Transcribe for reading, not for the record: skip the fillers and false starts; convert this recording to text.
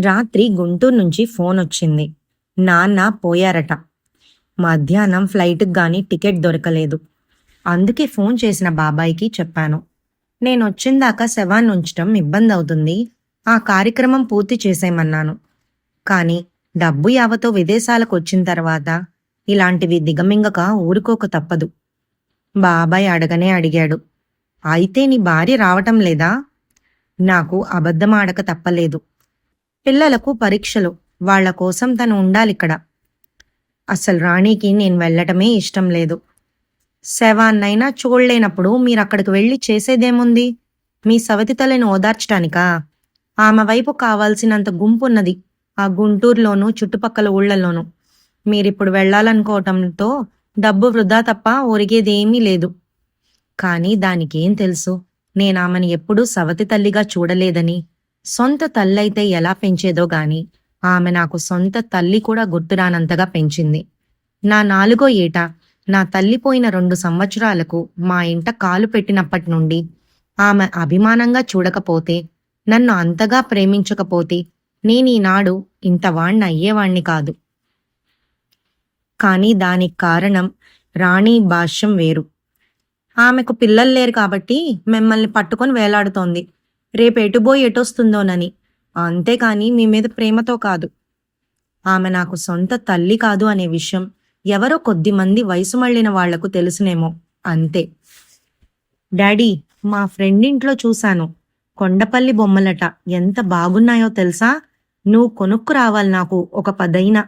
రాత్రి గుంటూరు నుంచి ఫోన్ వచ్చింది. నాన్న పోయారట. మధ్యాహ్నం ఫ్లైట్‌కి గాని టికెట్ దొరకలేదు. అందుకే ఫోన్ చేసిన బాబాయికి చెప్పాను. నేనొచ్చిందాకా శవాన్ని ఉంచటం ఇబ్బందవుతుంది. ఆ కార్యక్రమం పూర్తి చేసేయమన్నాను. కానీ డబ్బు యావతో విదేశాలకొచ్చిన తర్వాత ఇలాంటివి దిగమింగక ఊరుకోక తప్పదు. బాబాయ్ అడగనే అడిగాడు. అయితే నీ భార్య రావటం లేదా? నాకు అబద్ధమాడక తప్పలేదు. పిల్లలకు పరీక్షలు. వాళ్ళ కోసం తను ఉండాలిక్కడ. అసలు రాణికి నేను వెళ్ళటమే ఇష్టం లేదు. శవాన్నైనా చూడలేనప్పుడు మీరక్కడికి వెళ్ళి చేసేదేముంది? మీ సవతి తల్లిని ఓదార్చటానికా? ఆమె వైపు కావాల్సినంత గుంపున్నది ఆ గుంటూరులోనూ చుట్టుపక్కల ఊళ్ళల్లోనూ. మీరిప్పుడు వెళ్ళాలనుకోవటంతో డబ్బు వృధా తప్ప ఒరిగేదేమీ లేదు. కానీ దానికేం తెలుసు? నేనామెను ఎప్పుడూ సవతి తల్లిగా చూడలేదని. సొంత తల్లైతే ఎలా పెంచేదో గాని ఆమె నాకు సొంత తల్లి కూడా గుర్తురానంతగా పెంచింది. నా 4వ ఏట నా తల్లి పోయిన 2 సంవత్సరాలకు మా ఇంట కాలు పెట్టినప్పటి నుండి ఆమె అభిమానంగా చూడకపోతే, నన్ను అంతగా ప్రేమించకపోతే నేనీనాడు ఇంతవాణ్ణి అయ్యేవాణ్ణి కాదు. కానీ దానికి కారణం రాణి భాష్యం వేరు. ఆమెకు పిల్లల్లేరు కాబట్టి మిమ్మల్ని పట్టుకొని వేలాడుతోంది. రేపు ఎటుబోయి ఎటొస్తుందోనని. అంతేకాని మీ మీద ప్రేమతో కాదు. ఆమె నాకు సొంత తల్లి కాదు అనే విషయం ఎవరో కొద్దిమంది వయసు మళ్ళిన వాళ్లకు తెలుసునేమో, అంతే. డాడీ, మా ఫ్రెండ్ ఇంట్లో చూశాను. కొండపల్లి బొమ్మలట ఎంత బాగున్నాయో తెలుసా? నువ్వు కొనుక్కు రావాలి నాకు ఒక 10.